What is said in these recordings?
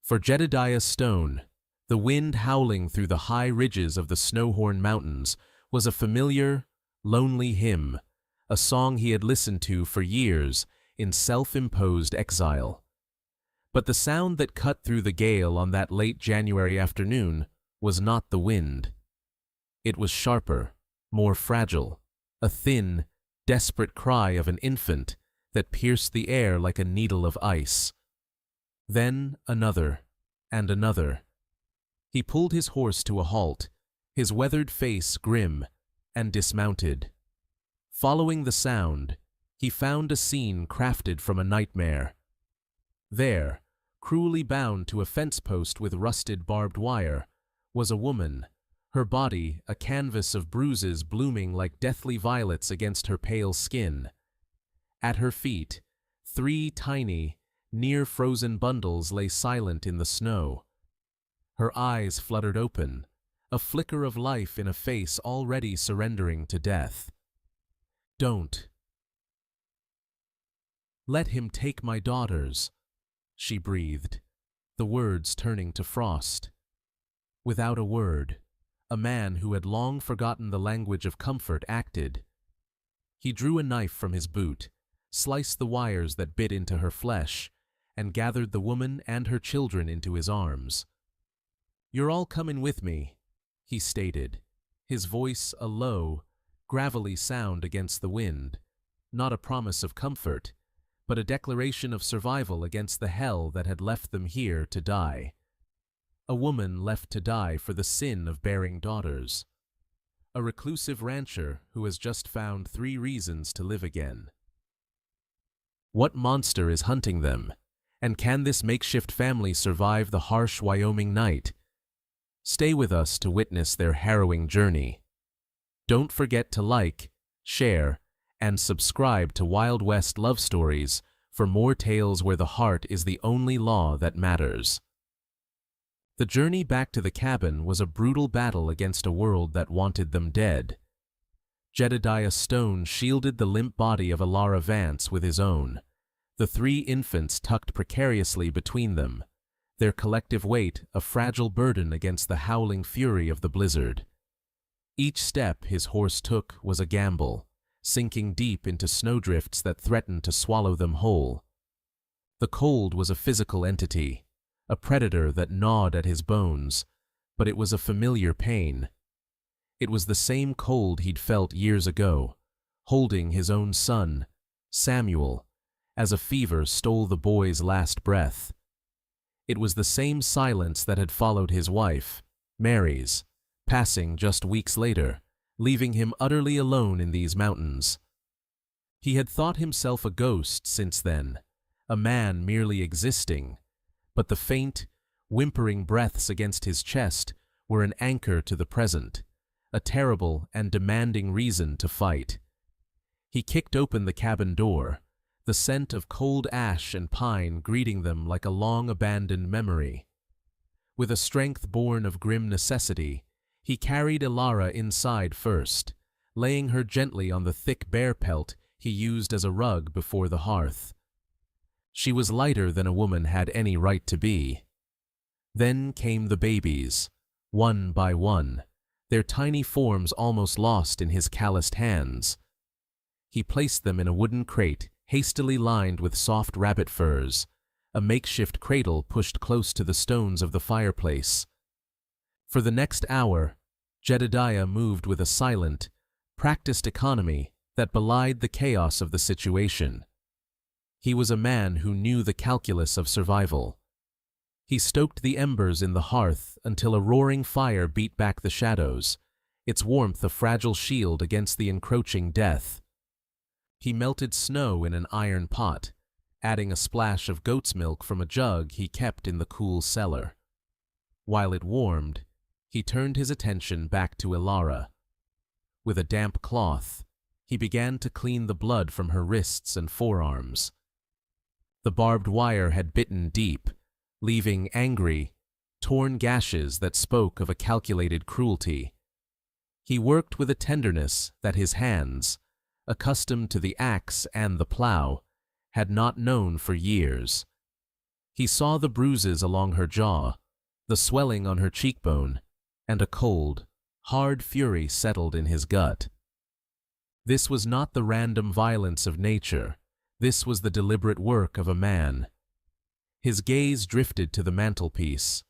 For Jedediah Stone, the wind howling through the high ridges of the Snowhorn Mountains was a familiar, lonely hymn, a song he had listened to for years in self-imposed exile. But the sound that cut through the gale on that late January afternoon was not the wind. It was sharper, more fragile, a thin, desperate cry of an infant that pierced the air like a needle of ice. Then another, and another. He pulled his horse to a halt, his weathered face grim, and dismounted. Following the sound, he found a scene crafted from a nightmare. There, cruelly bound to a fence post with rusted barbed wire, was a woman, her body a canvas of bruises blooming like deathly violets against her pale skin. At her feet, 3 tiny, near-frozen bundles lay silent in the snow. Her eyes fluttered open, a flicker of life in a face already surrendering to death. "Don't. Let him take my daughters," she breathed, the words turning to frost. Without a word, a man who had long forgotten the language of comfort acted. He drew a knife from his boot, sliced the wires that bit into her flesh, and gathered the woman and her children into his arms. "You're all coming with me," he stated, his voice a low, gravelly sound against the wind, not a promise of comfort, but a declaration of survival against the hell that had left them here to die. A woman left to die for the sin of bearing daughters. A reclusive rancher who has just found 3 reasons to live again. What monster is hunting them, and can this makeshift family survive the harsh Wyoming night? Stay with us to witness their harrowing journey. Don't forget to like, share, and subscribe to Wild West Love Stories for more tales where the heart is the only law that matters. The journey back to the cabin was a brutal battle against a world that wanted them dead. Jedediah Stone shielded the limp body of Elara Vance with his own, the 3 infants tucked precariously between them, their collective weight a fragile burden against the howling fury of the blizzard. Each step his horse took was a gamble, sinking deep into snowdrifts that threatened to swallow them whole. The cold was a physical entity, a predator that gnawed at his bones, but it was a familiar pain. It was the same cold he'd felt years ago, holding his own son, Samuel, as a fever stole the boy's last breath. It was the same silence that had followed his wife, Mary's, passing just weeks later, leaving him utterly alone in these mountains. He had thought himself a ghost since then, a man merely existing, but the faint, whimpering breaths against his chest were an anchor to the present, a terrible and demanding reason to fight. He kicked open the cabin door, the scent of cold ash and pine greeting them like a long-abandoned memory. With a strength born of grim necessity, he carried Elara inside first, laying her gently on the thick bear pelt he used as a rug before the hearth. She was lighter than a woman had any right to be. Then came the babies, one by one, their tiny forms almost lost in his calloused hands. He placed them in a wooden crate hastily lined with soft rabbit furs, a makeshift cradle pushed close to the stones of the fireplace. For the next hour, Jedediah moved with a silent, practiced economy that belied the chaos of the situation. He was a man who knew the calculus of survival. He stoked the embers in the hearth until a roaring fire beat back the shadows, its warmth a fragile shield against the encroaching death. He melted snow in an iron pot, adding a splash of goat's milk from a jug he kept in the cool cellar. While it warmed, he turned his attention back to Elara. With a damp cloth, he began to clean the blood from her wrists and forearms. The barbed wire had bitten deep, leaving angry, torn gashes that spoke of a calculated cruelty. He worked with a tenderness that his hands, accustomed to the axe and the plow, had not known for years. He saw the bruises along her jaw, the swelling on her cheekbone, and a cold, hard fury settled in his gut. This was not the random violence of nature. This was the deliberate work of a man. His gaze drifted to the mantelpiece,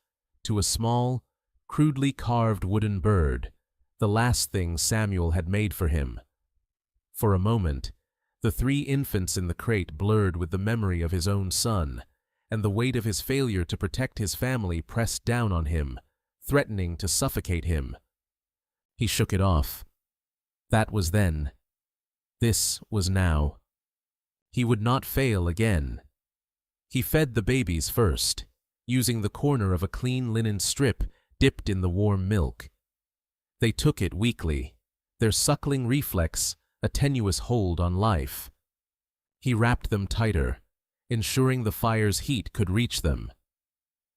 to a small, crudely carved wooden bird, the last thing Samuel had made for him. For a moment, the 3 infants in the crate blurred with the memory of his own son, and the weight of his failure to protect his family pressed down on him, threatening to suffocate him. He shook it off. That was then. This was now. He would not fail again. He fed the babies first, using the corner of a clean linen strip dipped in the warm milk. They took it weakly, their suckling reflex a tenuous hold on life. He wrapped them tighter, ensuring the fire's heat could reach them.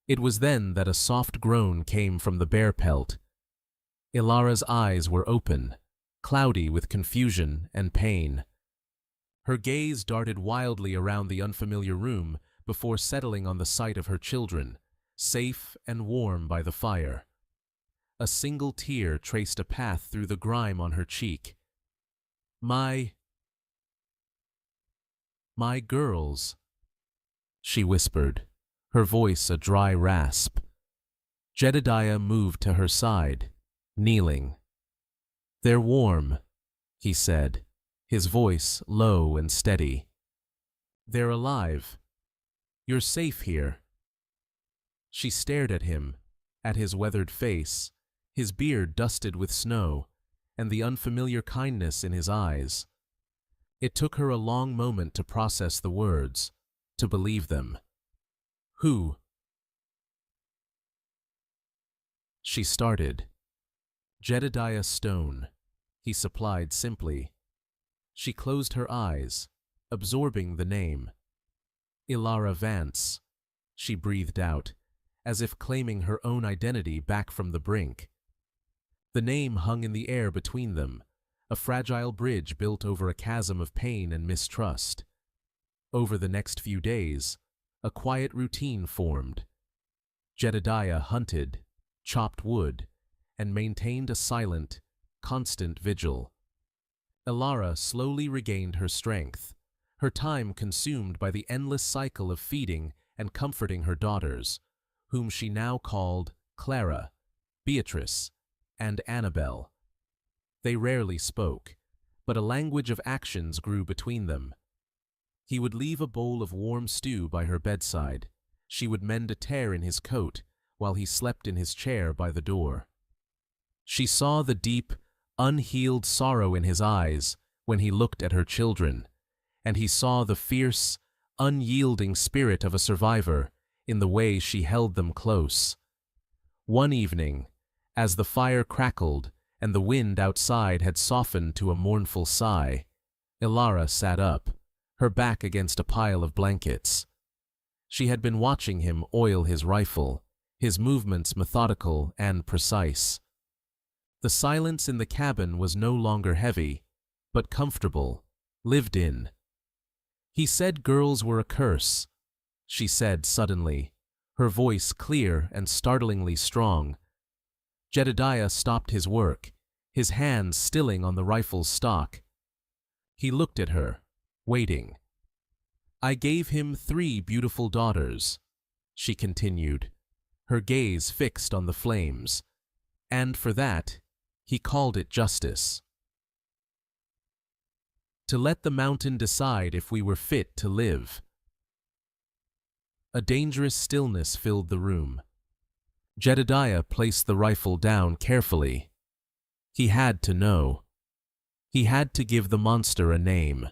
It was then that a soft groan came from the bear pelt. Elara's eyes were open, cloudy with confusion and pain. Her gaze darted wildly around the unfamiliar room before settling on the sight of her children, safe and warm by the fire. A single tear traced a path through the grime on her cheek. My girls," she whispered, her voice a dry rasp. Jedediah moved to her side, kneeling. "They're warm," he said, his voice low and steady. "They're alive. You're safe here." She stared at him, at his weathered face, his beard dusted with snow, and the unfamiliar kindness in his eyes. It took her a long moment to process the words, to believe them. "Who?" She started. "Jedediah Stone," he supplied simply. She closed her eyes, absorbing the name. "Elara Vance," she breathed out, as if claiming her own identity back from the brink. The name hung in the air between them, a fragile bridge built over a chasm of pain and mistrust. Over the next few days, a quiet routine formed. Jedediah hunted, chopped wood, and maintained a silent, constant vigil. Elara slowly regained her strength, her time consumed by the endless cycle of feeding and comforting her daughters, whom she now called Clara, Beatrice, and Annabelle. They rarely spoke, but a language of actions grew between them. He would leave a bowl of warm stew by her bedside. She would mend a tear in his coat while he slept in his chair by the door. She saw the deep, unhealed sorrow in his eyes when he looked at her children, and he saw the fierce, unyielding spirit of a survivor in the way she held them close. One evening, as the fire crackled and the wind outside had softened to a mournful sigh, Elara sat up, her back against a pile of blankets. She had been watching him oil his rifle, his movements methodical and precise. The silence in the cabin was no longer heavy, but comfortable, lived in. "He said girls were a curse," she said suddenly, her voice clear and startlingly strong. Jedediah stopped his work, his hands stilling on the rifle's stock. He looked at her, waiting. "I gave him 3 beautiful daughters," she continued, her gaze fixed on the flames, "and for that, he called it justice. To let the mountain decide if we were fit to live." A dangerous stillness filled the room. Jedediah placed the rifle down carefully. He had to know. He had to give the monster a name.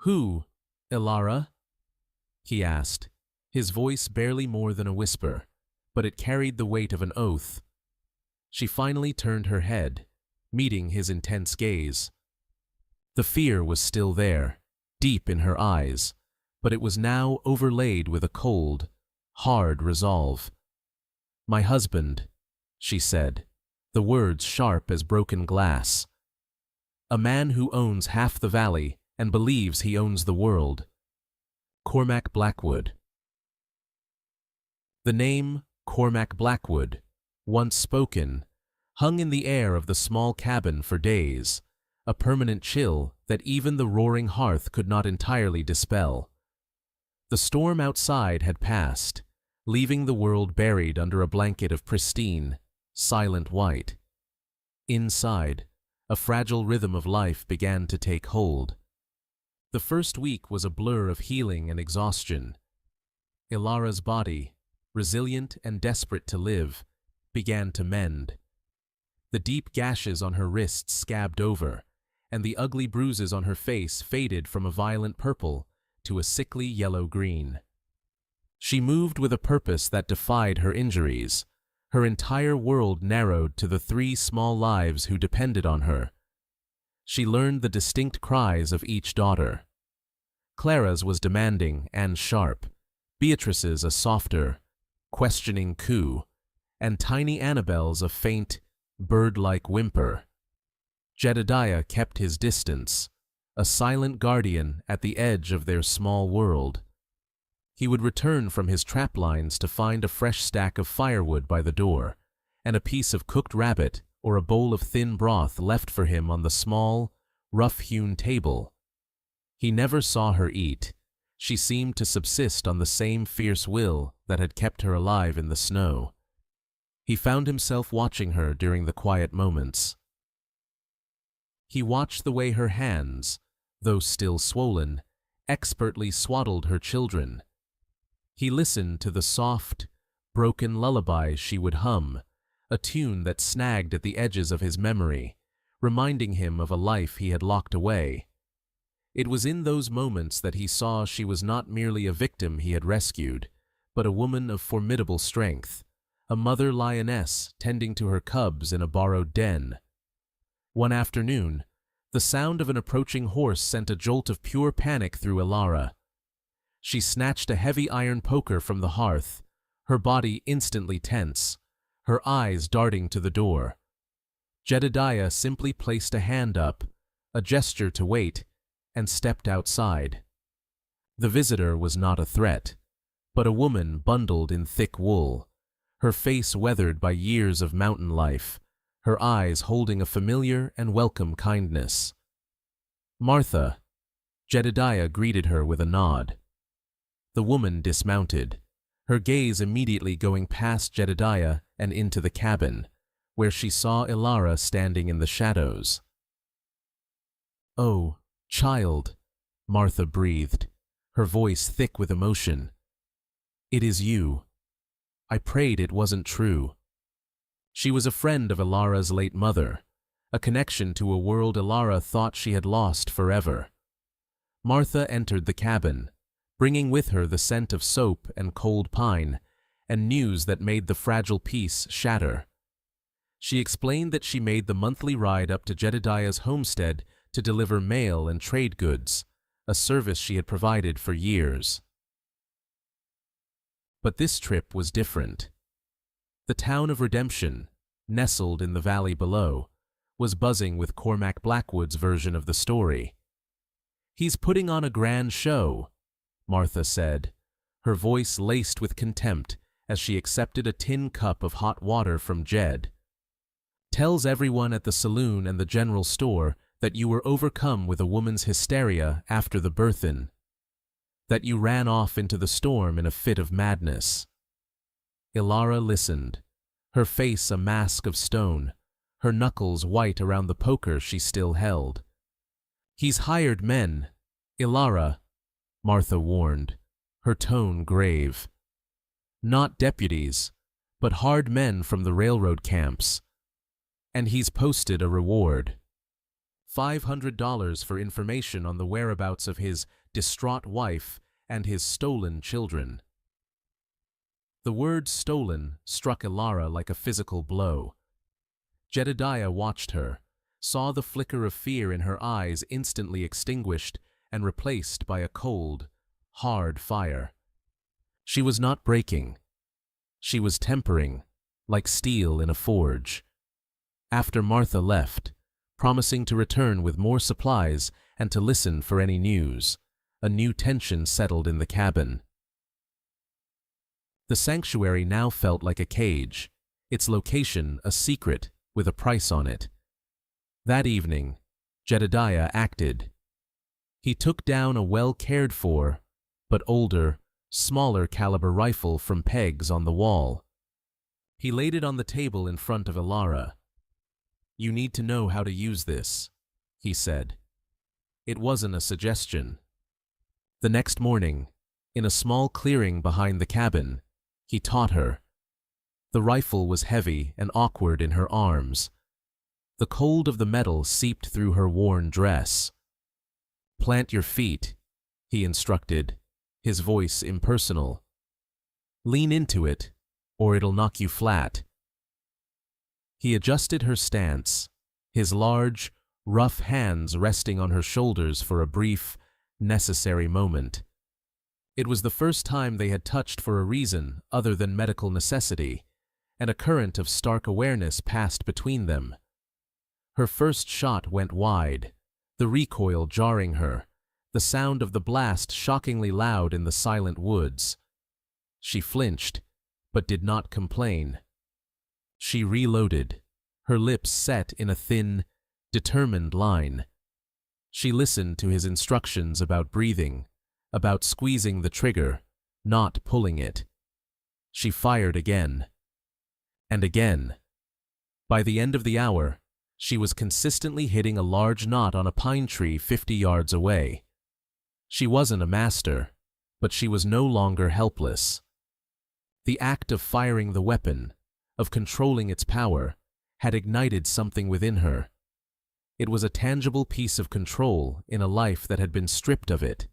"Who, Elara?" he asked, his voice barely more than a whisper, but it carried the weight of an oath. She finally turned her head, meeting his intense gaze. The fear was still there, deep in her eyes, but it was now overlaid with a cold, hard resolve. "My husband," she said, the words sharp as broken glass. "A man who owns half the valley and believes he owns the world. Cormac Blackwood." The name Cormac Blackwood, once spoken, hung in the air of the small cabin for days, a permanent chill that even the roaring hearth could not entirely dispel. The storm outside had passed, leaving the world buried under a blanket of pristine, silent white. Inside, a fragile rhythm of life began to take hold. The first week was a blur of healing and exhaustion. Elara's body, resilient and desperate to live, began to mend. The deep gashes on her wrists scabbed over, and the ugly bruises on her face faded from a violent purple to a sickly yellow-green. She moved with a purpose that defied her injuries. Her entire world narrowed to the 3 small lives who depended on her. She learned the distinct cries of each daughter. Clara's was demanding and sharp, Beatrice's a softer, questioning coo, and tiny Annabelle's a faint, bird-like whimper. Jedediah kept his distance, a silent guardian at the edge of their small world. He would return from his trap lines to find a fresh stack of firewood by the door, and a piece of cooked rabbit or a bowl of thin broth left for him on the small, rough-hewn table. He never saw her eat. She seemed to subsist on the same fierce will that had kept her alive in the snow. He found himself watching her during the quiet moments. He watched the way her hands, though still swollen, expertly swaddled her children. He listened to the soft, broken lullabies she would hum, a tune that snagged at the edges of his memory, reminding him of a life he had locked away. It was in those moments that he saw she was not merely a victim he had rescued, but a woman of formidable strength, a mother lioness tending to her cubs in a borrowed den. One afternoon, the sound of an approaching horse sent a jolt of pure panic through Elara. She snatched a heavy iron poker from the hearth, her body instantly tense, her eyes darting to the door. Jedediah simply placed a hand up, a gesture to wait, and stepped outside. The visitor was not a threat, but a woman bundled in thick wool, her face weathered by years of mountain life, her eyes holding a familiar and welcome kindness. "Martha," Jedediah greeted her with a nod. The woman dismounted, her gaze immediately going past Jedediah and into the cabin, where she saw Elara standing in the shadows. "Oh, child," Martha breathed, her voice thick with emotion. "It is you. I prayed it wasn't true." She was a friend of Elara's late mother, a connection to a world Elara thought she had lost forever. Martha entered the cabin, bringing with her the scent of soap and cold pine, and news that made the fragile peace shatter. She explained that she made the monthly ride up to Jedediah's homestead to deliver mail and trade goods, a service she had provided for years. But this trip was different. The town of Redemption, nestled in the valley below, was buzzing with Cormac Blackwood's version of the story. "He's putting on a grand show," Martha said, her voice laced with contempt as she accepted a tin cup of hot water from Jed. "Tells everyone at the saloon and the general store that you were overcome with a woman's hysteria after the birth-in, that you ran off into the storm in a fit of madness." Elara listened, her face a mask of stone, her knuckles white around the poker she still held. "He's hired men, Elara," Martha warned, her tone grave. "Not deputies, but hard men from the railroad camps. And he's posted a reward. $500 for information on the whereabouts of his distraught wife and his stolen children." The word "stolen" struck Elara like a physical blow. Jedediah watched her, saw the flicker of fear in her eyes instantly extinguished and replaced by a cold, hard fire. She was not breaking. She was tempering, like steel in a forge. After Martha left, promising to return with more supplies and to listen for any news, a new tension settled in the cabin. The sanctuary now felt like a cage, its location a secret with a price on it. That evening, Jedediah acted. He took down a well-cared-for, but older, smaller caliber rifle from pegs on the wall. He laid it on the table in front of Elara. "You need to know how to use this," he said. It wasn't a suggestion. The next morning, in a small clearing behind the cabin, he taught her. The rifle was heavy and awkward in her arms. The cold of the metal seeped through her worn dress. "Plant your feet," he instructed, his voice impersonal. "Lean into it, or it'll knock you flat." He adjusted her stance, his large, rough hands resting on her shoulders for a brief, necessary moment. It was the first time they had touched for a reason other than medical necessity, and a current of stark awareness passed between them. Her first shot went wide, the recoil jarring her, the sound of the blast shockingly loud in the silent woods. She flinched, but did not complain. She reloaded, her lips set in a thin, determined line. She listened to his instructions about breathing, about squeezing the trigger, not pulling it. She fired again. And again. By the end of the hour, she was consistently hitting a large knot on a pine tree 50 yards away. She wasn't a master, but she was no longer helpless. The act of firing the weapon, of controlling its power, had ignited something within her. It was a tangible piece of control in a life that had been stripped of it.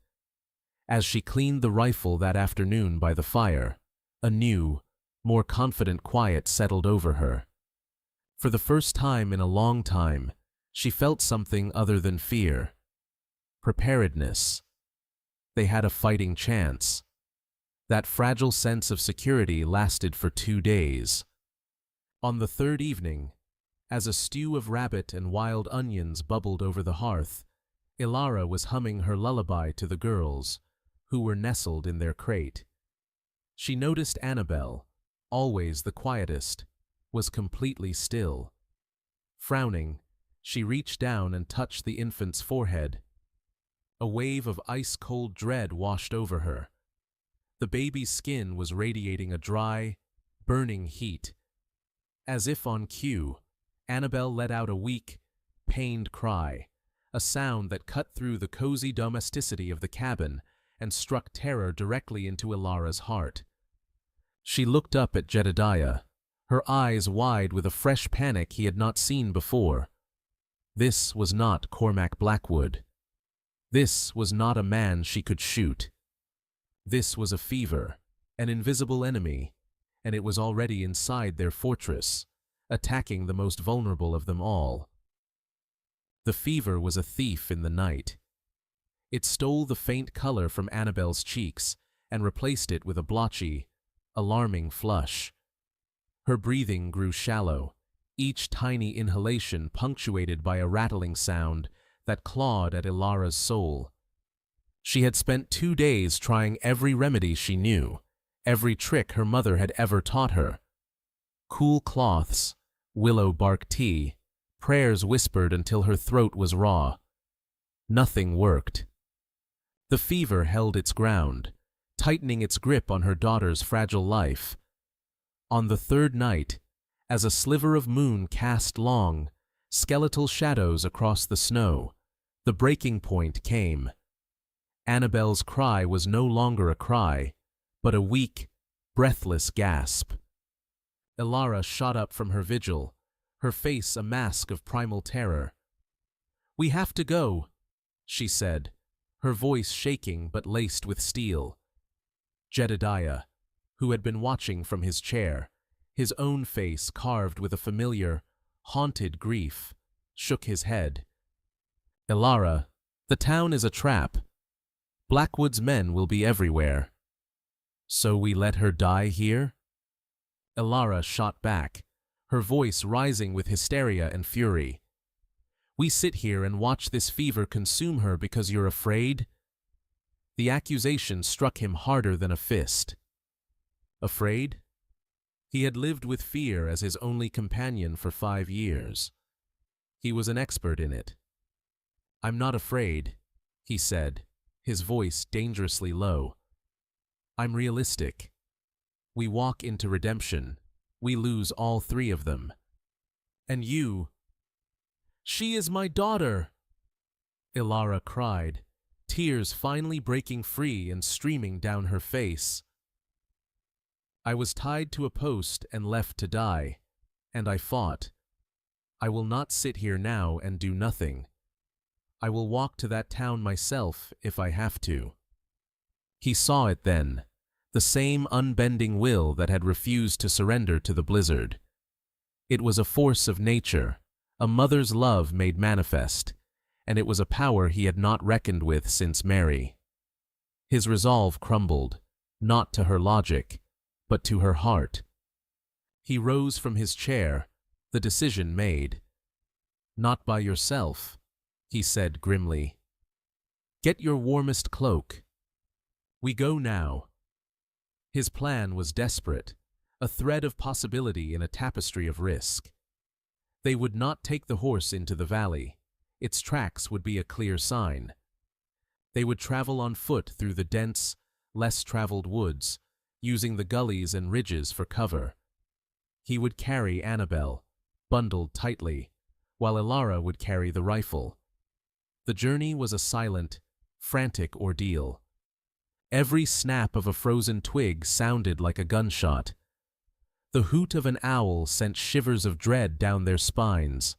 As she cleaned the rifle that afternoon by the fire, a new, more confident quiet settled over her. For the first time in a long time, she felt something other than fear. Preparedness. They had a fighting chance. That fragile sense of security lasted for 2 days. On the third evening, as a stew of rabbit and wild onions bubbled over the hearth, Elara was humming her lullaby to the girls, who were nestled in their crate. She noticed Annabelle, always the quietest, was completely still. Frowning, she reached down and touched the infant's forehead. A wave of ice-cold dread washed over her. The baby's skin was radiating a dry, burning heat. As if on cue, Annabelle let out a weak, pained cry, a sound that cut through the cozy domesticity of the cabin and struck terror directly into Elara's heart. She looked up at Jedediah, her eyes wide with a fresh panic he had not seen before. This was not Cormac Blackwood. This was not a man she could shoot. This was a fever, an invisible enemy, and it was already inside their fortress, attacking the most vulnerable of them all. The fever was a thief in the night. It stole the faint color from Annabelle's cheeks and replaced it with a blotchy, alarming flush. Her breathing grew shallow, each tiny inhalation punctuated by a rattling sound that clawed at Elara's soul. She had spent 2 days trying every remedy she knew, every trick her mother had ever taught her. Cool cloths, willow bark tea, prayers whispered until her throat was raw. Nothing worked. The fever held its ground, tightening its grip on her daughter's fragile life. On the third night, as a sliver of moon cast long, skeletal shadows across the snow, the breaking point came. Annabelle's cry was no longer a cry, but a weak, breathless gasp. Elara shot up from her vigil, her face a mask of primal terror. "We have to go," she said, her voice shaking but laced with steel. Jedediah, who had been watching from his chair, his own face carved with a familiar, haunted grief, shook his head. "Elara, the town is a trap. Blackwood's men will be everywhere. So we let her die here?" Elara shot back, her voice rising with hysteria and fury. "We sit here and watch this fever consume her because you're afraid?" The accusation struck him harder than a fist. Afraid? He had lived with fear as his only companion for 5 years. He was an expert in it. "I'm not afraid," he said, his voice dangerously low. "I'm realistic. We walk into redemption. We lose all 3 of them. And you—" "She is my daughter!" Elara cried, tears finally breaking free and streaming down her face. "I was tied to a post and left to die, and I fought. I will not sit here now and do nothing. I will walk to that town myself if I have to." He saw it then, the same unbending will that had refused to surrender to the blizzard. It was a force of nature, a mother's love made manifest, and it was a power he had not reckoned with since Mary. His resolve crumbled, not to her logic, but to her heart. He rose from his chair, the decision made. "Not by yourself," he said grimly. "Get your warmest cloak. We go now." His plan was desperate, a thread of possibility in a tapestry of risk. They would not take the horse into the valley. Its tracks would be a clear sign. They would travel on foot through the dense, less-traveled woods, using the gullies and ridges for cover. He would carry Annabelle, bundled tightly, while Elara would carry the rifle. The journey was a silent, frantic ordeal. Every snap of a frozen twig sounded like a gunshot. The hoot of an owl sent shivers of dread down their spines.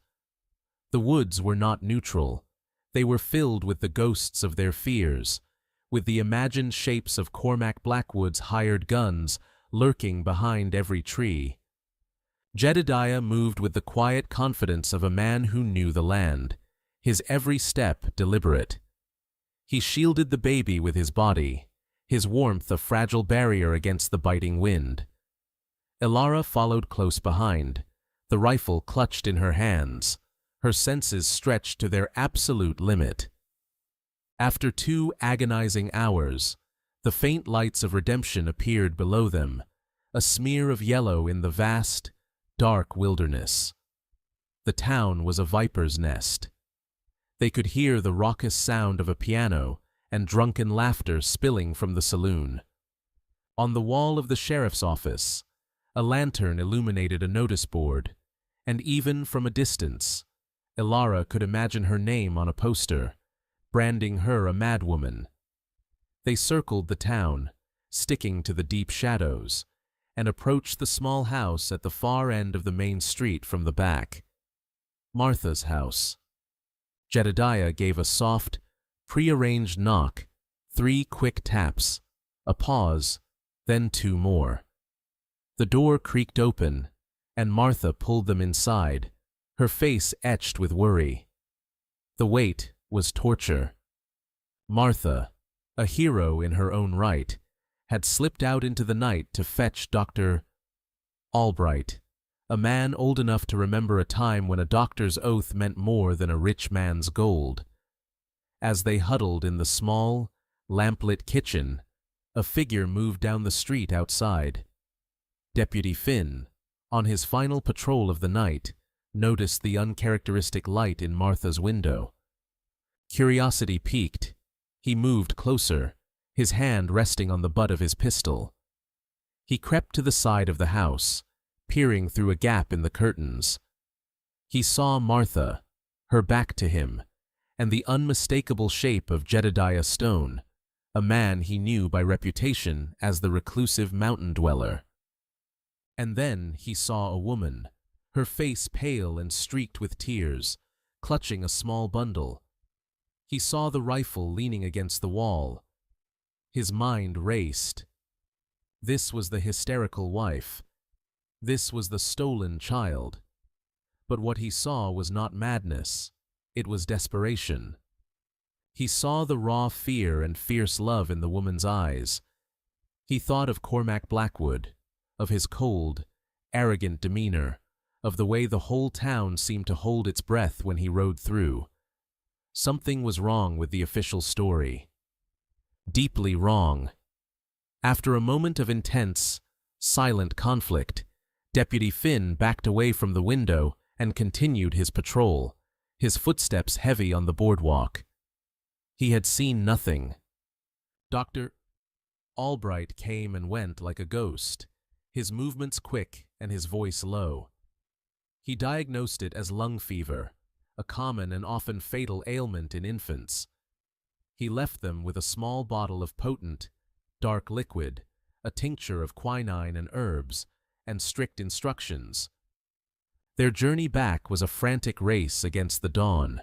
The woods were not neutral. They were filled with the ghosts of their fears, with the imagined shapes of Cormac Blackwood's hired guns lurking behind every tree. Jedediah moved with the quiet confidence of a man who knew the land, his every step deliberate. He shielded the baby with his body, his warmth a fragile barrier against the biting wind. Elara followed close behind, the rifle clutched in her hands, her senses stretched to their absolute limit. After 2 agonizing hours, the faint lights of redemption appeared below them, a smear of yellow in the vast, dark wilderness. The town was a viper's nest. They could hear the raucous sound of a piano and drunken laughter spilling from the saloon. On the wall of the sheriff's office, a lantern illuminated a notice board, and even from a distance, Elara could imagine her name on a poster, branding her a madwoman. They circled the town, sticking to the deep shadows, and approached the small house at the far end of the main street from the back. Martha's house. Jedediah gave a soft, prearranged knock, 3 quick taps, a pause, then 2 more. The door creaked open, and Martha pulled them inside, her face etched with worry. The wait was torture. Martha, a hero in her own right, had slipped out into the night to fetch Dr. Albright, a man old enough to remember a time when a doctor's oath meant more than a rich man's gold. As they huddled in the small, lamplit kitchen, a figure moved down the street outside. Deputy Finn, on his final patrol of the night, noticed the uncharacteristic light in Martha's window. Curiosity piqued. He moved closer, his hand resting on the butt of his pistol. He crept to the side of the house, peering through a gap in the curtains. He saw Martha, her back to him, and the unmistakable shape of Jedediah Stone, a man he knew by reputation as the reclusive mountain dweller. And then he saw a woman, her face pale and streaked with tears, clutching a small bundle. He saw the rifle leaning against the wall. His mind raced. This was the hysterical wife. This was the stolen child. But what he saw was not madness. It was desperation. He saw the raw fear and fierce love in the woman's eyes. He thought of Cormac Blackwood, of his cold, arrogant demeanor, of the way the whole town seemed to hold its breath when he rode through. Something was wrong with the official story. Deeply wrong. After a moment of intense, Silent conflict. Deputy Finn backed away from the window and continued his patrol, his footsteps heavy on the boardwalk. He had seen nothing. Dr. Albright came and went like a ghost, his movements quick and his voice low. He diagnosed it as lung fever, a common and often fatal ailment in infants. He left them with a small bottle of potent, dark liquid, a tincture of quinine and herbs, and strict instructions. Their journey back was a frantic race against the dawn.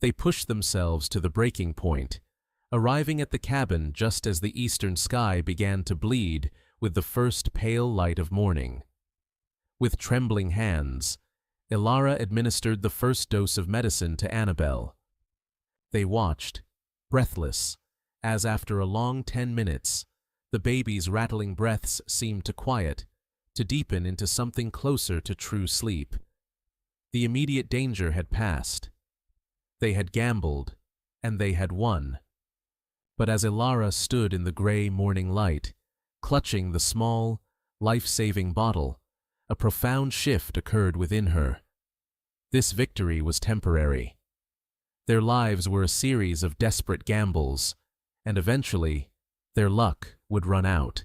They pushed themselves to the breaking point, arriving at the cabin just as the eastern sky began to bleed with the first pale light of morning. With trembling hands, Elara administered the first dose of medicine to Annabelle. They watched, breathless, as after a long 10 minutes, the baby's rattling breaths seemed to quiet, to deepen into something closer to true sleep. The immediate danger had passed. They had gambled, and they had won. But as Elara stood in the gray morning light, clutching the small, life-saving bottle, a profound shift occurred within her. This victory was temporary. Their lives were a series of desperate gambles, and eventually, their luck would run out.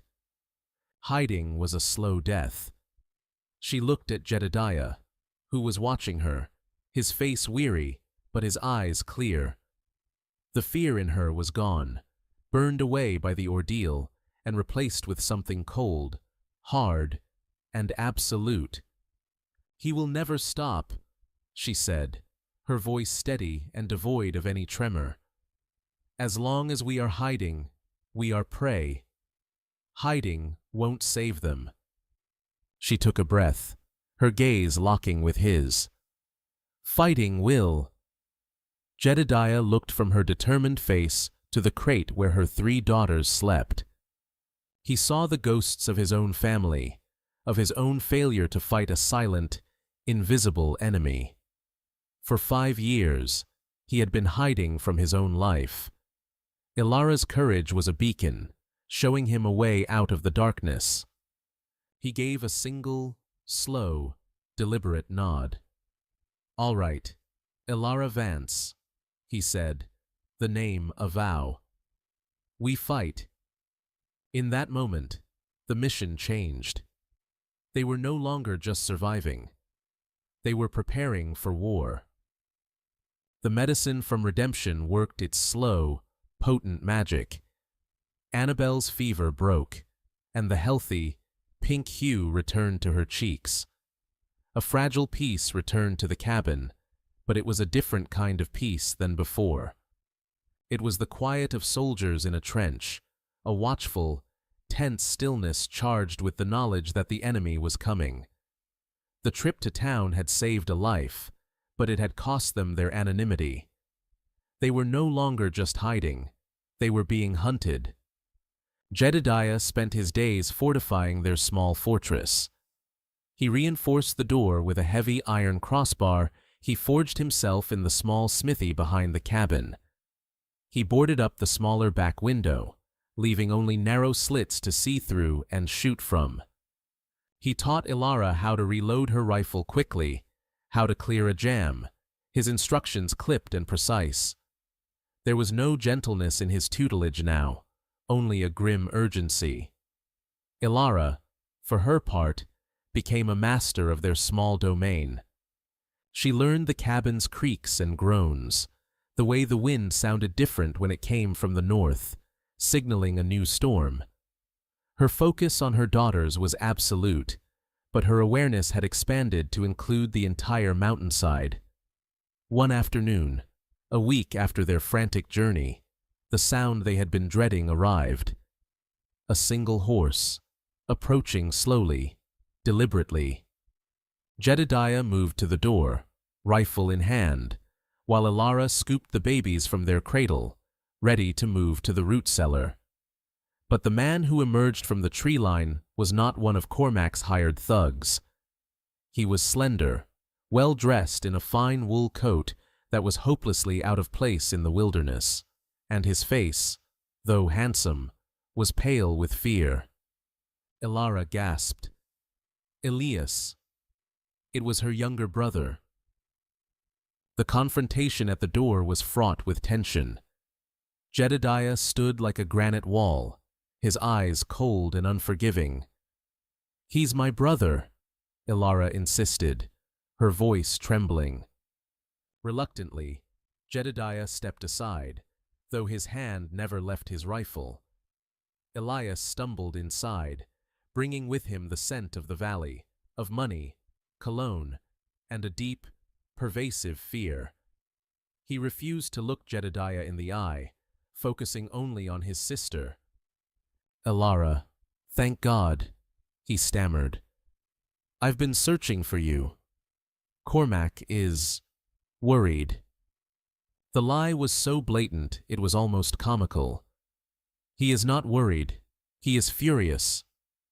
Hiding was a slow death. She looked at Jedediah, who was watching her, his face weary, but his eyes clear. The fear in her was gone, burned away by the ordeal, and replaced with something cold, hard, and absolute. "He will never stop," she said, her voice steady and devoid of any tremor. "As long as we are hiding, we are prey. Hiding won't save them." She took a breath, her gaze locking with his. "Fighting will." Jedediah looked from her determined face to the crate where her 3 daughters slept. He saw the ghosts of his own family, of his own failure to fight a silent, invisible enemy. For 5 years, he had been hiding from his own life. Elara's courage was a beacon, showing him a way out of the darkness. He gave a single, slow, deliberate nod. "All right, Elara Vance," he said, the name a vow. "We fight." In that moment, the mission changed. They were no longer just surviving. They were preparing for war. The medicine from redemption worked its slow, potent magic. Annabelle's fever broke, and the healthy, pink hue returned to her cheeks. A fragile peace returned to the cabin, but it was a different kind of peace than before. It was the quiet of soldiers in a trench, a watchful, tense stillness charged with the knowledge that the enemy was coming. The trip to town had saved a life, but it had cost them their anonymity. They were no longer just hiding, they were being hunted. Jedediah spent his days fortifying their small fortress. He reinforced the door with a heavy iron crossbar. He forged himself in the small smithy behind the cabin. He boarded up the smaller back window, leaving only narrow slits to see through and shoot from. He taught Elara how to reload her rifle quickly, how to clear a jam, his instructions clipped and precise. There was no gentleness in his tutelage now, only a grim urgency. Elara, for her part, became a master of their small domain. She learned the cabin's creaks and groans, the way the wind sounded different when it came from the north, signaling a new storm. Her focus on her daughters was absolute, but her awareness had expanded to include the entire mountainside. One afternoon, a week after their frantic journey, the sound they had been dreading arrived. A single horse, approaching slowly, deliberately. Jedediah moved to the door, rifle in hand, while Elara scooped the babies from their cradle, ready to move to the root cellar. But the man who emerged from the tree line was not one of Cormac's hired thugs. He was slender, well-dressed in a fine wool coat that was hopelessly out of place in the wilderness, and his face, though handsome, was pale with fear. Elara gasped. Elias. It was her younger brother. The confrontation at the door was fraught with tension. Jedediah stood like a granite wall, his eyes cold and unforgiving. "He's my brother," Elara insisted, her voice trembling. Reluctantly, Jedediah stepped aside, though his hand never left his rifle. Elias stumbled inside, bringing with him the scent of the valley, of money, cologne, and a deep, pervasive fear. He refused to look Jedediah in the eye, focusing only on his sister. "Elara, thank God," he stammered. "I've been searching for you. Cormac is worried." The lie was so blatant it was almost comical. "He is not worried. He is furious,"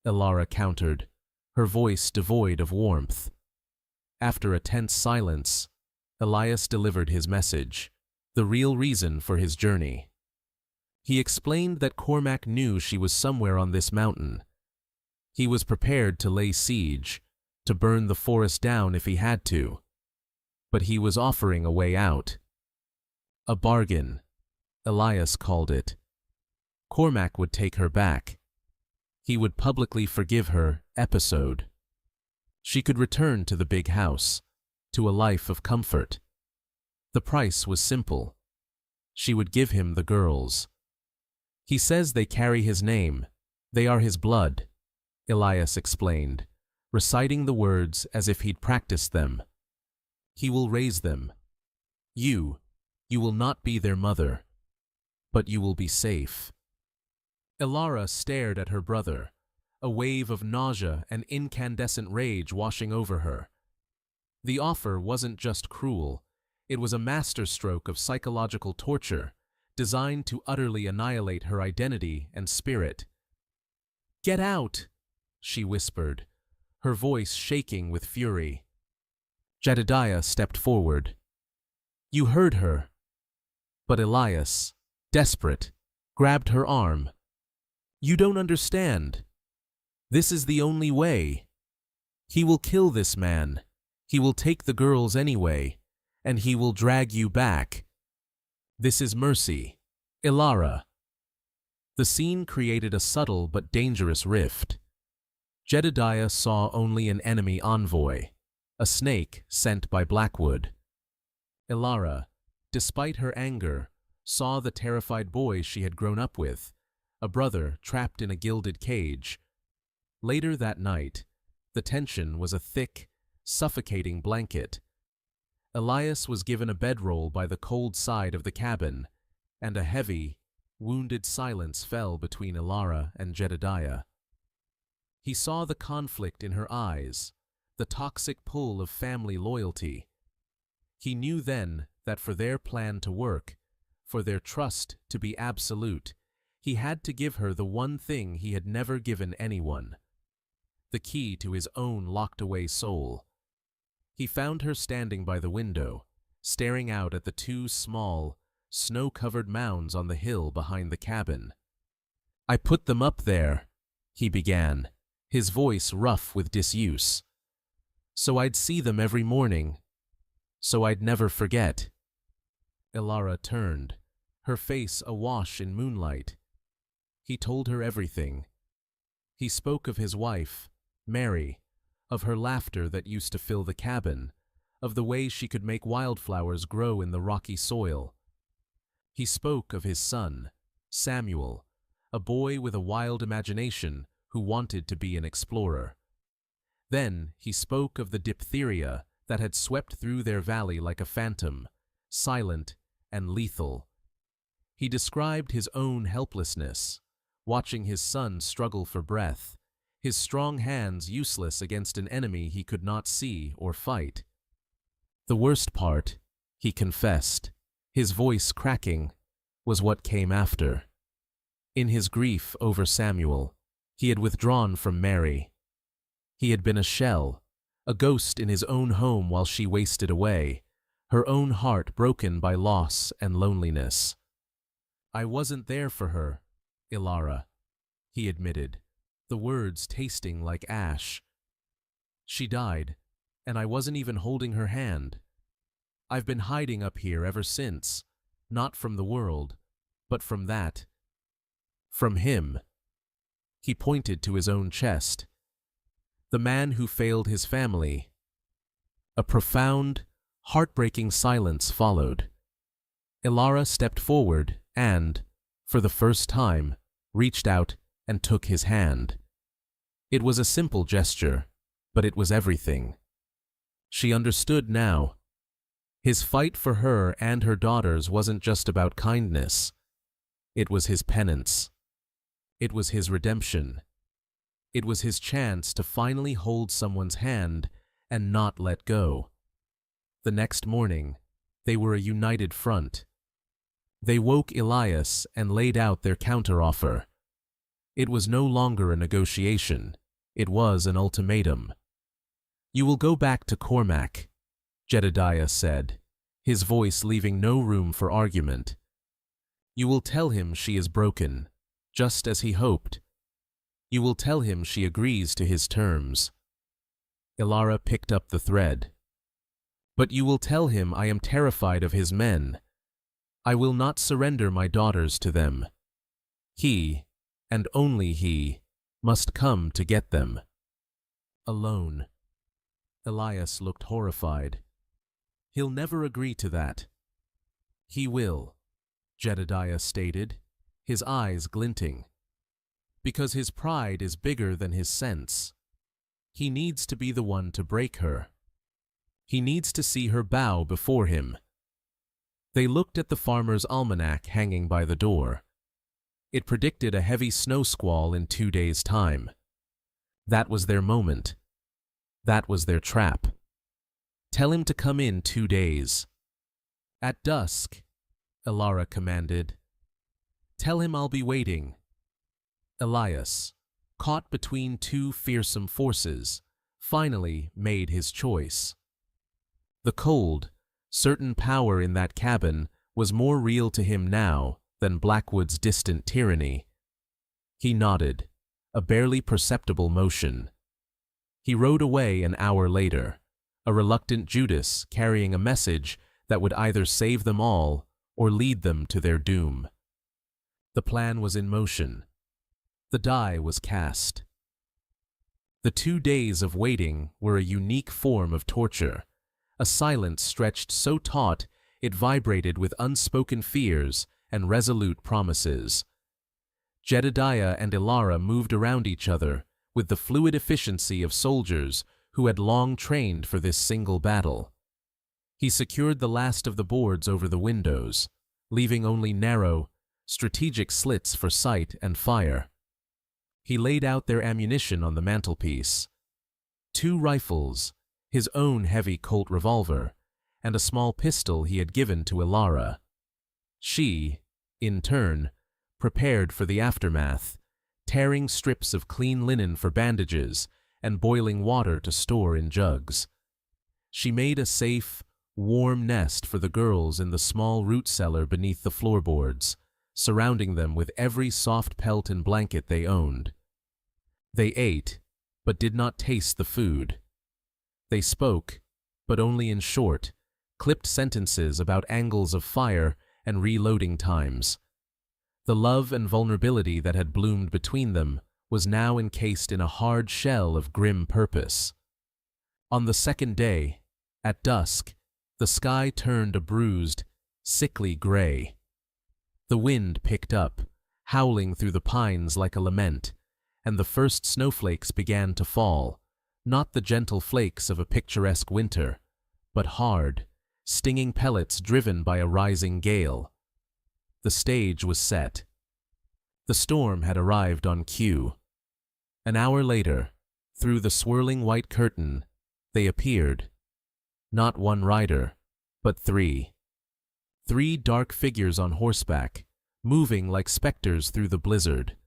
Elara countered, her voice devoid of warmth. After a tense silence, Elias delivered his message, the real reason for his journey. He explained that Cormac knew she was somewhere on this mountain. He was prepared to lay siege, to burn the forest down if he had to. But he was offering a way out. A bargain, Elias called it. Cormac would take her back. He would publicly forgive her. Episode. She could return to the big house, to a life of comfort. The price was simple. She would give him the girls. "He says they carry his name. They are his blood," Elias explained, reciting the words as if he'd practiced them. "He will raise them. You will not be their mother, but you will be safe." Elara stared at her brother, a wave of nausea and incandescent rage washing over her. The offer wasn't just cruel, it was a masterstroke of psychological torture, designed to utterly annihilate her identity and spirit. "Get out!" she whispered, her voice shaking with fury. Jedediah stepped forward. "You heard her." But Elias, desperate, grabbed her arm. "You don't understand. This is the only way. He will kill this man. He will take the girls anyway, and he will drag you back. This is mercy. Elara." The scene created a subtle but dangerous rift. Jedediah saw only an enemy envoy, a snake sent by Blackwood. Elara, despite her anger, saw the terrified boy she had grown up with, a brother trapped in a gilded cage. Later that night, the tension was a thick, suffocating blanket. Elias was given a bedroll by the cold side of the cabin, and a heavy, wounded silence fell between Elara and Jedediah. He saw the conflict in her eyes, the toxic pull of family loyalty. He knew then that for their plan to work, for their trust to be absolute, he had to give her the one thing he had never given anyone: the key to his own locked-away soul. He found her standing by the window, staring out at the two small, snow-covered mounds on the hill behind the cabin. "I put them up there," he began, his voice rough with disuse, "so I'd see them every morning, so I'd never forget." Elara turned, her face awash in moonlight. He told her everything. He spoke of his wife, Mary, of her laughter that used to fill the cabin, of the way she could make wildflowers grow in the rocky soil. He spoke of his son, Samuel, a boy with a wild imagination who wanted to be an explorer. Then he spoke of the diphtheria that had swept through their valley like a phantom, silent and lethal. He described his own helplessness, watching his son struggle for breath, his strong hands useless against an enemy he could not see or fight. The worst part, he confessed, his voice cracking, was what came after. In his grief over Samuel, he had withdrawn from Mary. He had been a shell, a ghost in his own home while she wasted away, her own heart broken by loss and loneliness. "I wasn't there for her, Elara," he admitted, the words tasting like ash. She died, and I wasn't even holding her hand. I've been hiding up here ever since, not from the world, but from that. From him. He pointed to his own chest. The man who failed his family. A profound, heartbreaking silence followed. Elara stepped forward and, for the first time, reached out and took his hand. It was a simple gesture, but it was everything. She understood now. His fight for her and her daughters wasn't just about kindness. It was his penance. It was his redemption. It was his chance to finally hold someone's hand and not let go. The next morning, they were a united front. They woke Elias and laid out their counteroffer. It was no longer a negotiation. It was an ultimatum. "You will go back to Cormac," Jedediah said, his voice leaving no room for argument. "You will tell him she is broken, just as he hoped. You will tell him she agrees to his terms." Elara picked up the thread. "But you will tell him I am terrified of his men. I will not surrender my daughters to them. He, and only he, must come to get them." Alone. Elias looked horrified. "He'll never agree to that." "He will," Jedediah stated, his eyes glinting. "Because his pride is bigger than his sense. He needs to be the one to break her. He needs to see her bow before him." They looked at the farmer's almanac hanging by the door. It predicted a heavy snow squall in 2 days' time. That was their moment. That was their trap. "Tell him to come in 2 days. At dusk," Elara commanded. "Tell him I'll be waiting." Elias, caught between two fearsome forces, finally made his choice. The cold, certain power in that cabin was more real to him now than Blackwood's distant tyranny. He nodded, a barely perceptible motion. He rode away an hour later, a reluctant Judas carrying a message that would either save them all or lead them to their doom. The plan was in motion. The die was cast. The 2 days of waiting were a unique form of torture, a silence stretched so taut it vibrated with unspoken fears and resolute promises. Jedediah and Elara moved around each other with the fluid efficiency of soldiers who had long trained for this single battle. He secured the last of the boards over the windows, leaving only narrow, strategic slits for sight and fire. He laid out their ammunition on the mantelpiece. 2 rifles, his own heavy Colt revolver, and a small pistol he had given to Elara. She, in turn, prepared for the aftermath, tearing strips of clean linen for bandages and boiling water to store in jugs. She made a safe, warm nest for the girls in the small root cellar beneath the floorboards, surrounding them with every soft pelt and blanket they owned. They ate, but did not taste the food. They spoke, but only in short, clipped sentences about angles of fire and reloading times. The love and vulnerability that had bloomed between them was now encased in a hard shell of grim purpose. On the second day, at dusk, the sky turned a bruised, sickly gray. The wind picked up, howling through the pines like a lament, and the first snowflakes began to fall, not the gentle flakes of a picturesque winter, but hard, stinging pellets driven by a rising gale. The stage was set. The storm had arrived on cue. An hour later, through the swirling white curtain, they appeared. Not one rider, but 3. 3 dark figures on horseback, moving like specters through the blizzard.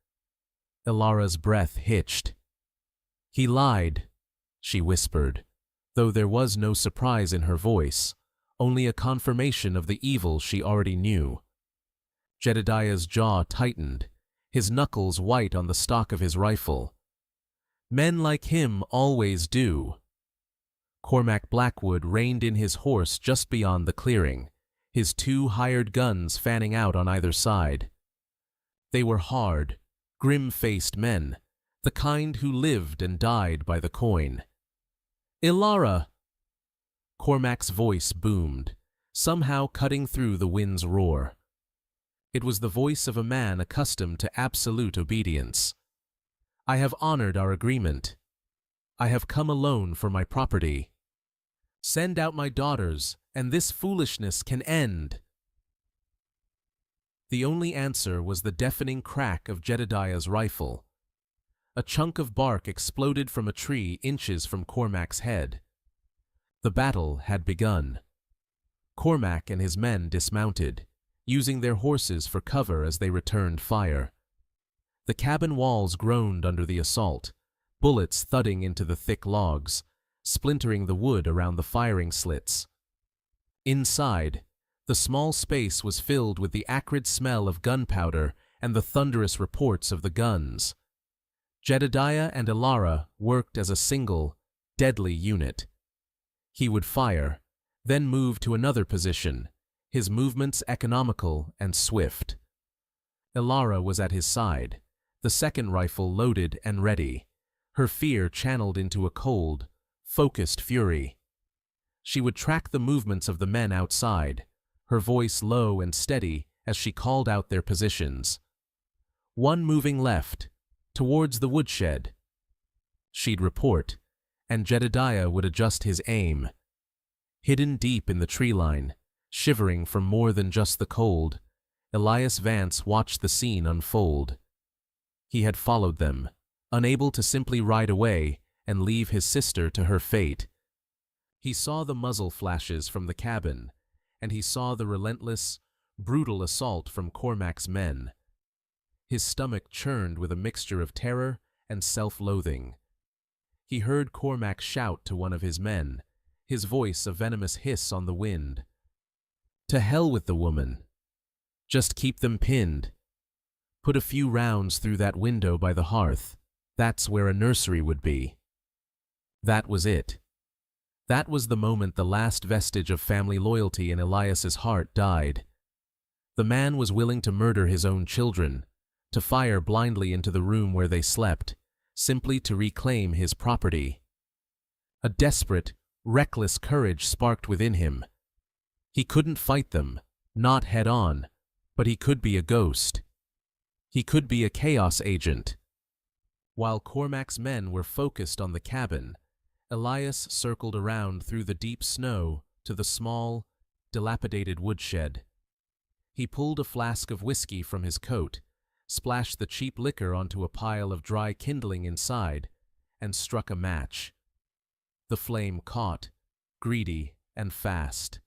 Elara's breath hitched. "He lied," she whispered, though there was no surprise in her voice, only a confirmation of the evil she already knew. Jedediah's jaw tightened, his knuckles white on the stock of his rifle, Men like him always do. Cormac Blackwood reined in his horse just beyond the clearing, his 2 hired guns fanning out on either side. They were hard, grim-faced men, the kind who lived and died by the coin. "Elara!" Cormac's voice boomed, somehow cutting through the wind's roar. It was the voice of a man accustomed to absolute obedience. "I have honored our agreement. I have come alone for my property. Send out my daughters, and this foolishness can end." The only answer was the deafening crack of Jedediah's rifle. A chunk of bark exploded from a tree inches from Cormac's head. The battle had begun. Cormac and his men dismounted, using their horses for cover as they returned fire. The cabin walls groaned under the assault, bullets thudding into the thick logs, splintering the wood around the firing slits. Inside, the small space was filled with the acrid smell of gunpowder and the thunderous reports of the guns. Jedediah and Elara worked as a single, deadly unit. He would fire, then move to another position, his movements economical and swift. Elara was at his side, the second rifle loaded and ready, her fear channeled into a cold, focused fury. She would track the movements of the men outside, her voice low and steady as she called out their positions. One moving left, towards the woodshed. She'd report, and Jedediah would adjust his aim. Hidden deep in the tree line, shivering from more than just the cold, Elara Vance watched the scene unfold. He had followed them, unable to simply ride away and leave his sister to her fate. He saw the muzzle flashes from the cabin, and he saw the relentless, brutal assault from Cormac's men. His stomach churned with a mixture of terror and self-loathing. He heard Cormac shout to one of his men, his voice a venomous hiss on the wind. "To hell with the woman. Just keep them pinned. Put a few rounds through that window by the hearth. That's where a nursery would be." That was it. That was the moment the last vestige of family loyalty in Elias's heart died. The man was willing to murder his own children, to fire blindly into the room where they slept, simply to reclaim his property. A desperate, reckless courage sparked within him. He couldn't fight them, not head-on, but he could be a ghost. He could be a chaos agent. While Cormac's men were focused on the cabin, Elias circled around through the deep snow to the small, dilapidated woodshed. He pulled a flask of whiskey from his coat, splashed the cheap liquor onto a pile of dry kindling inside, and struck a match. The flame caught, greedy and fast.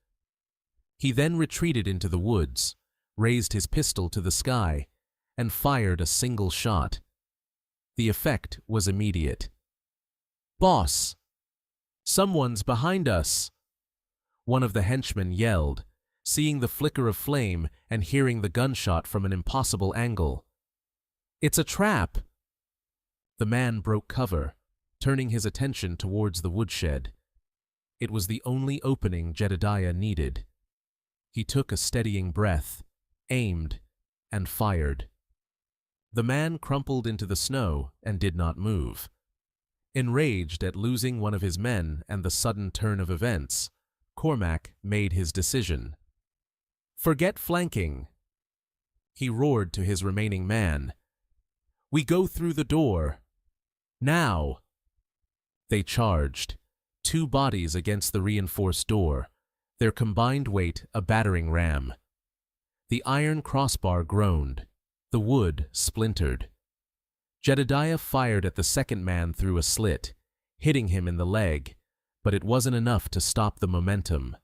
He then retreated into the woods, raised his pistol to the sky, and fired a single shot. The effect was immediate. "Boss! Someone's behind us!" One of the henchmen yelled, seeing the flicker of flame and hearing the gunshot from an impossible angle. "It's a trap!" The man broke cover, turning his attention towards the woodshed. It was the only opening Jedediah needed. He took a steadying breath, aimed, and fired. The man crumpled into the snow and did not move. Enraged at losing one of his men and the sudden turn of events, Cormac made his decision. "Forget flanking!" He roared to his remaining man. "We go through the door! Now!" They charged, 2 bodies against the reinforced door, their combined weight a battering ram. The iron crossbar groaned, the wood splintered. Jedediah fired at the second man through a slit, hitting him in the leg, but it wasn't enough to stop the momentum.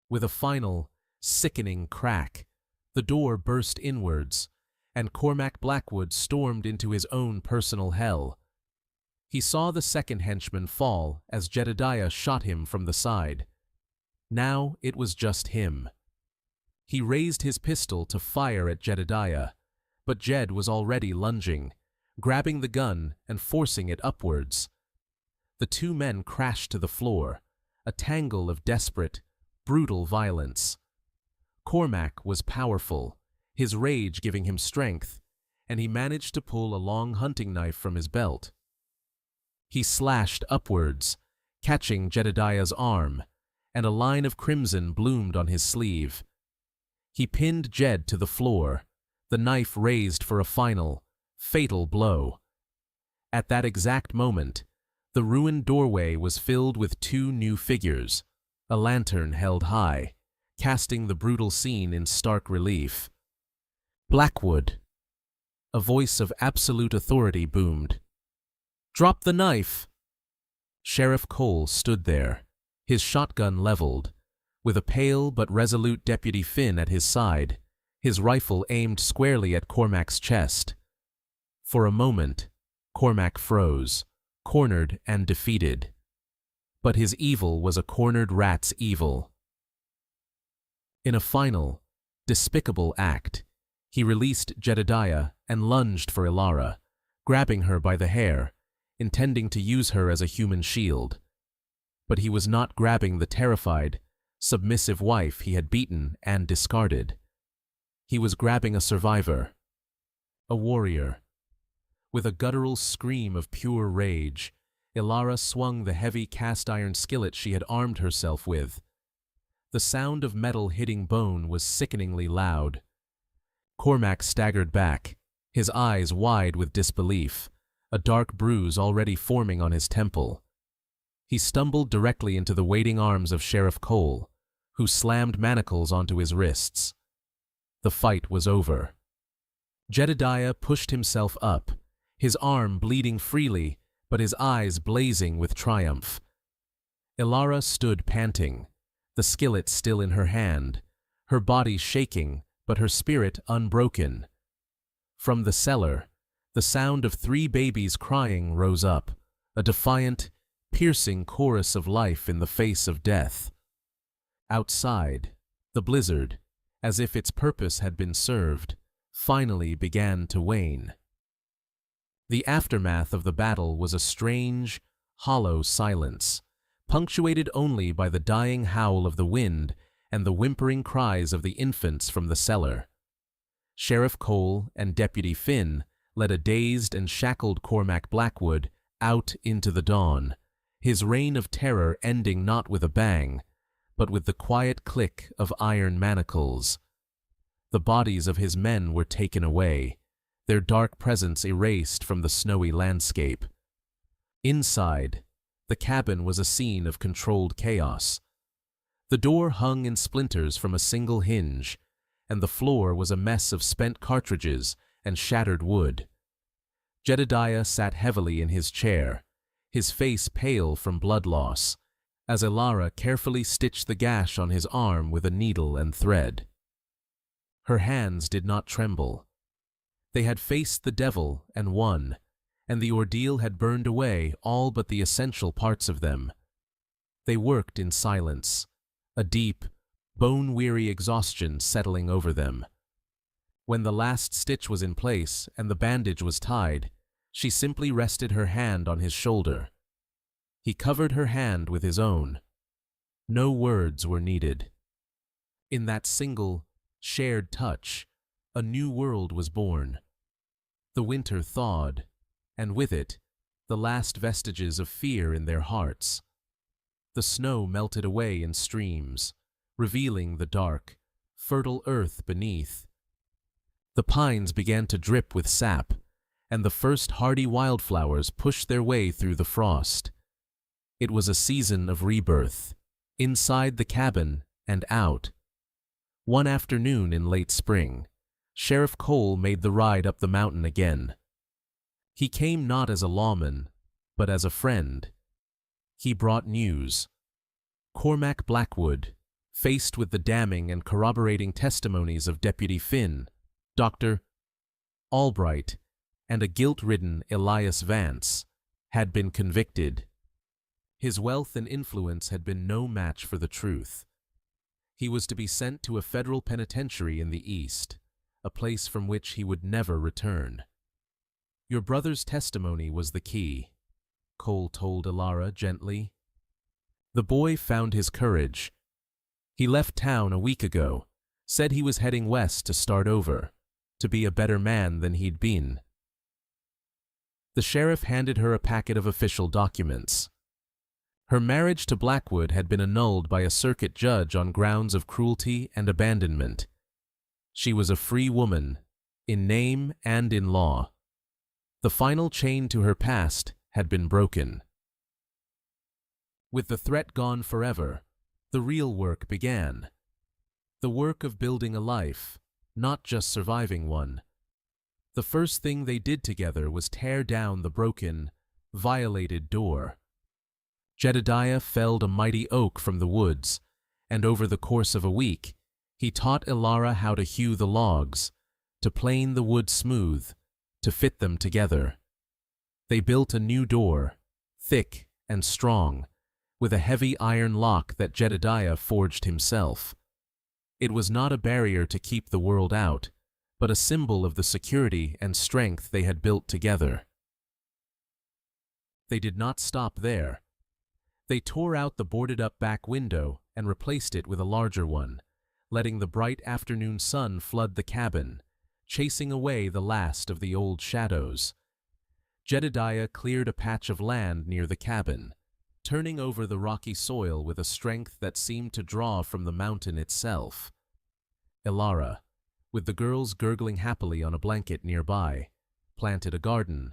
With a final, sickening crack, the door burst inwards, and Cormac Blackwood stormed into his own personal hell. He saw the second henchman fall as Jedediah shot him from the side. Now it was just him. He raised his pistol to fire at Jedediah, but Jed was already lunging, grabbing the gun and forcing it upwards. The two men crashed to the floor, a tangle of desperate, brutal violence. Cormac was powerful, his rage giving him strength, and he managed to pull a long hunting knife from his belt. He slashed upwards, catching Jedediah's arm, and a line of crimson bloomed on his sleeve. He pinned Jed to the floor, the knife raised for a final, fatal blow. At that exact moment, the ruined doorway was filled with two new figures, a lantern held high, casting the brutal scene in stark relief. Blackwood. A voice of absolute authority boomed. "Drop the knife!" Sheriff Cole stood there, his shotgun leveled, with a pale but resolute Deputy Finn at his side, his rifle aimed squarely at Cormac's chest. For a moment, Cormac froze, cornered and defeated. But his evil was a cornered rat's evil. In a final, despicable act, he released Jedediah and lunged for Elara, grabbing her by the hair, intending to use her as a human shield. But he was not grabbing the terrified, submissive wife he had beaten and discarded. He was grabbing a survivor, a warrior. With a guttural scream of pure rage, Elara swung the heavy cast-iron skillet she had armed herself with. The sound of metal hitting bone was sickeningly loud. Cormac staggered back, his eyes wide with disbelief, a dark bruise already forming on his temple. He stumbled directly into the waiting arms of Sheriff Cole, who slammed manacles onto his wrists. The fight was over. Jedediah pushed himself up, his arm bleeding freely, but his eyes blazing with triumph. Elara stood panting, the skillet still in her hand, her body shaking, but her spirit unbroken. From the cellar, the sound of 3 babies crying rose up, a defiant, piercing chorus of life in the face of death. Outside, the blizzard, as if its purpose had been served, finally began to wane. The aftermath of the battle was a strange, hollow silence, punctuated only by the dying howl of the wind and the whimpering cries of the infants from the cellar. Sheriff Cole and Deputy Finn led a dazed and shackled Cormac Blackwood out into the dawn, his reign of terror ending not with a bang, but with the quiet click of iron manacles. The bodies of his men were taken away, their dark presence erased from the snowy landscape. Inside, the cabin was a scene of controlled chaos. The door hung in splinters from a single hinge, and the floor was a mess of spent cartridges and shattered wood. Jedediah sat heavily in his chair, his face pale from blood loss, as Elara carefully stitched the gash on his arm with a needle and thread. Her hands did not tremble. They had faced the devil and won, and the ordeal had burned away all but the essential parts of them. They worked in silence, a deep, bone-weary exhaustion settling over them. When the last stitch was in place and the bandage was tied, she simply rested her hand on his shoulder. He covered her hand with his own. No words were needed. In that single, shared touch, a new world was born. The winter thawed, and with it, the last vestiges of fear in their hearts. The snow melted away in streams, revealing the dark, fertile earth beneath. The pines began to drip with sap, and the first hardy wildflowers pushed their way through the frost. It was a season of rebirth, inside the cabin and out. One afternoon in late spring, Sheriff Cole made the ride up the mountain again. He came not as a lawman, but as a friend. He brought news. Cormac Blackwood, faced with the damning and corroborating testimonies of Deputy Finn, Dr. Albright, and a guilt-ridden Elara Vance, had been convicted. His wealth and influence had been no match for the truth. He was to be sent to a federal penitentiary in the East, a place from which he would never return. Your brother's testimony was the key, Cole told Elara gently. The boy found his courage. He left town a week ago, said he was heading west to start over, to be a better man than he'd been. The sheriff handed her a packet of official documents. Her marriage to Blackwood had been annulled by a circuit judge on grounds of cruelty and abandonment. She was a free woman, in name and in law. The final chain to her past had been broken. With the threat gone forever, the real work began. The work of building a life, not just surviving one. The first thing they did together was tear down the broken, violated door. Jedediah felled a mighty oak from the woods, and over the course of a week, he taught Elara how to hew the logs, to plane the wood smooth, to fit them together. They built a new door, thick and strong, with a heavy iron lock that Jedediah forged himself. It was not a barrier to keep the world out, but a symbol of the security and strength they had built together. They did not stop there. They tore out the boarded-up back window and replaced it with a larger one, letting the bright afternoon sun flood the cabin, chasing away the last of the old shadows. Jedediah cleared a patch of land near the cabin, turning over the rocky soil with a strength that seemed to draw from the mountain itself. Elara, with the girls gurgling happily on a blanket nearby, planted a garden.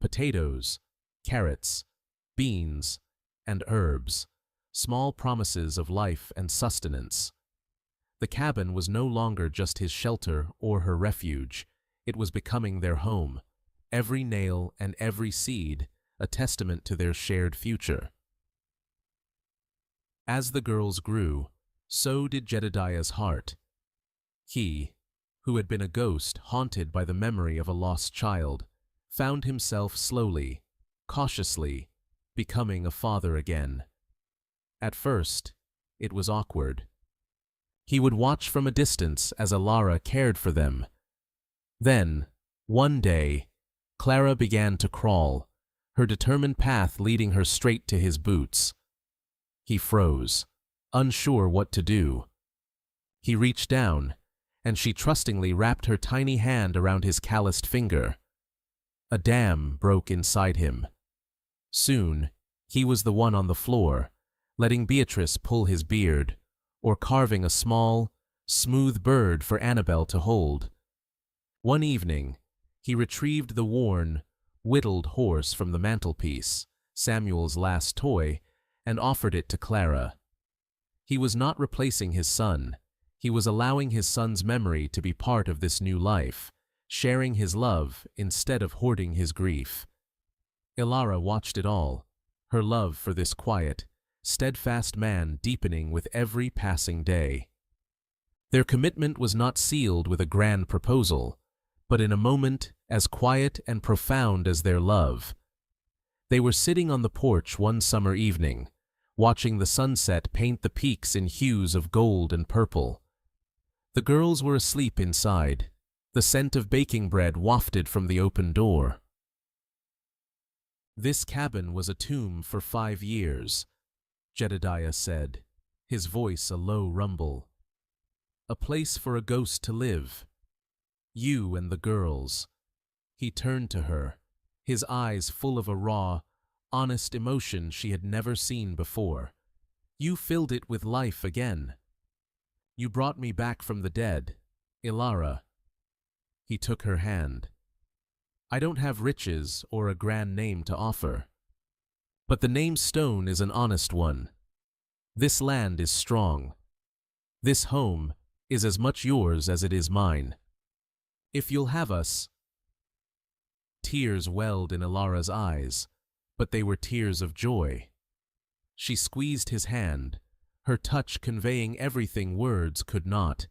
Potatoes, carrots, beans, and herbs, small promises of life and sustenance. The cabin was no longer just his shelter or her refuge. It was becoming their home, every nail and every seed a testament to their shared future. As the girls grew, so did Jedediah's heart. He, who had been a ghost haunted by the memory of a lost child, found himself slowly, cautiously, becoming a father again. At first, it was awkward. He would watch from a distance as Elara cared for them. Then, one day, Clara began to crawl, her determined path leading her straight to his boots. He froze, unsure what to do. He reached down, and she trustingly wrapped her tiny hand around his calloused finger. A dam broke inside him. Soon, he was the one on the floor, letting Beatrice pull his beard, or carving a small, smooth bird for Annabel to hold. One evening, he retrieved the worn, whittled horse from the mantelpiece, Samuel's last toy, and offered it to Clara. He was not replacing his son. He was allowing his son's memory to be part of this new life, sharing his love instead of hoarding his grief. Elara watched it all, her love for this quiet, steadfast man deepening with every passing day. Their commitment was not sealed with a grand proposal, but in a moment as quiet and profound as their love. They were sitting on the porch one summer evening, watching the sunset paint the peaks in hues of gold and purple. The girls were asleep inside, the scent of baking bread wafted from the open door. "This cabin was a tomb for 5 years," Jedediah said, his voice a low rumble. "A place for a ghost to live. You and the girls." He turned to her, his eyes full of a raw, honest emotion she had never seen before. "You filled it with life again. You brought me back from the dead, Elara." He took her hand. "I don't have riches or a grand name to offer, but the name Stone is an honest one. This land is strong. This home is as much yours as it is mine. If you'll have us—" Tears welled in Elara's eyes, but they were tears of joy. She squeezed his hand, her touch conveying everything words could not.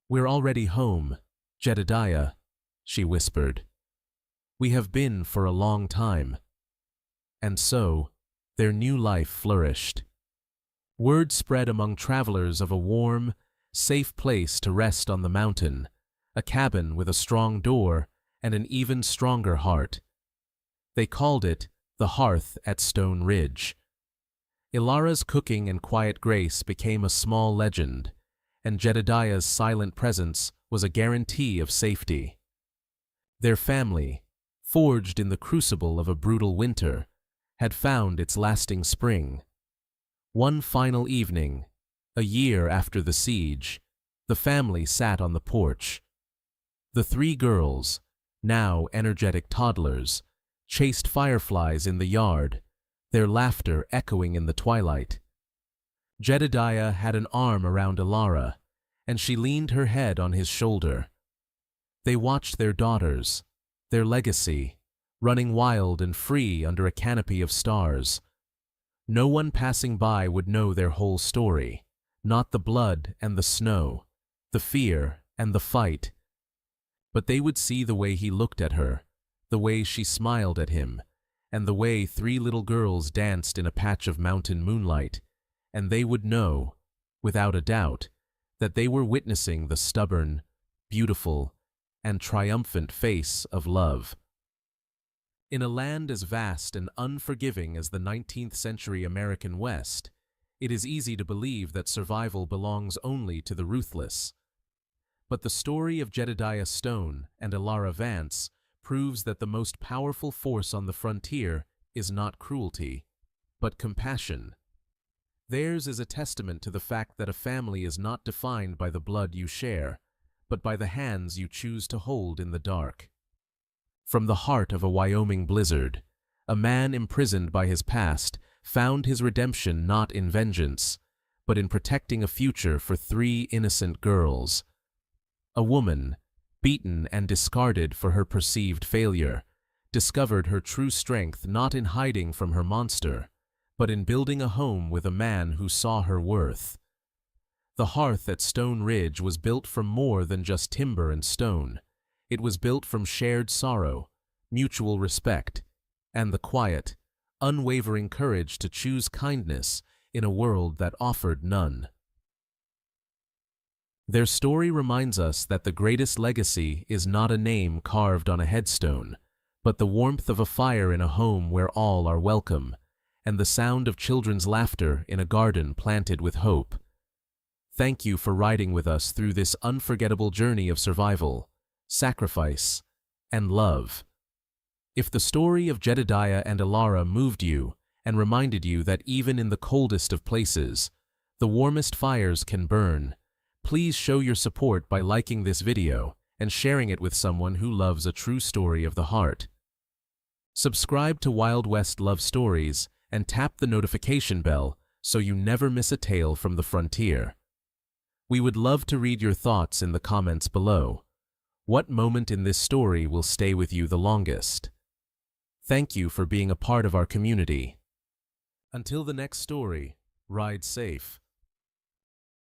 "We're already home, Jedediah," she whispered. "We have been for a long time." And so, their new life flourished. Word spread among travelers of a warm, safe place to rest on the mountain, a cabin with a strong door and an even stronger heart. They called it the Hearth at Stone Ridge. Elara's cooking and quiet grace became a small legend, and Jedediah's silent presence was a guarantee of safety. Their family, forged in the crucible of a brutal winter, had found its lasting spring. One final evening, a year after the siege, the family sat on the porch. The three girls, now energetic toddlers, chased fireflies in the yard, their laughter echoing in the twilight. Jedediah had an arm around Elara, and she leaned her head on his shoulder. They watched their daughters, their legacy, running wild and free under a canopy of stars. No one passing by would know their whole story, not the blood and the snow, the fear and the fight. But they would see the way he looked at her, the way she smiled at him, and the way three little girls danced in a patch of mountain moonlight, and they would know, without a doubt, that they were witnessing the stubborn, beautiful, and triumphant face of love. In a land as vast and unforgiving as the 19th century American West, it is easy to believe that survival belongs only to the ruthless. But the story of Jedediah Stone and Elara Vance proves that the most powerful force on the frontier is not cruelty, but compassion. Theirs is a testament to the fact that a family is not defined by the blood you share, but by the hands you choose to hold in the dark. From the heart of a Wyoming blizzard, a man imprisoned by his past found his redemption not in vengeance, but in protecting a future for three innocent girls. A woman, beaten and discarded for her perceived failure, discovered her true strength not in hiding from her monster, but in building a home with a man who saw her worth. The hearth at Stone Ridge was built from more than just timber and stone. It was built from shared sorrow, mutual respect, and the quiet, unwavering courage to choose kindness in a world that offered none. Their story reminds us that the greatest legacy is not a name carved on a headstone, but the warmth of a fire in a home where all are welcome, and the sound of children's laughter in a garden planted with hope. Thank you for riding with us through this unforgettable journey of survival, sacrifice, and love. If the story of Jedediah and Elara moved you and reminded you that even in the coldest of places, the warmest fires can burn, please show your support by liking this video and sharing it with someone who loves a true story of the heart. Subscribe to Wild West Love Stories and tap the notification bell so you never miss a tale from the frontier. We would love to read your thoughts in the comments below. What moment in this story will stay with you the longest? Thank you for being a part of our community. Until the next story, ride safe.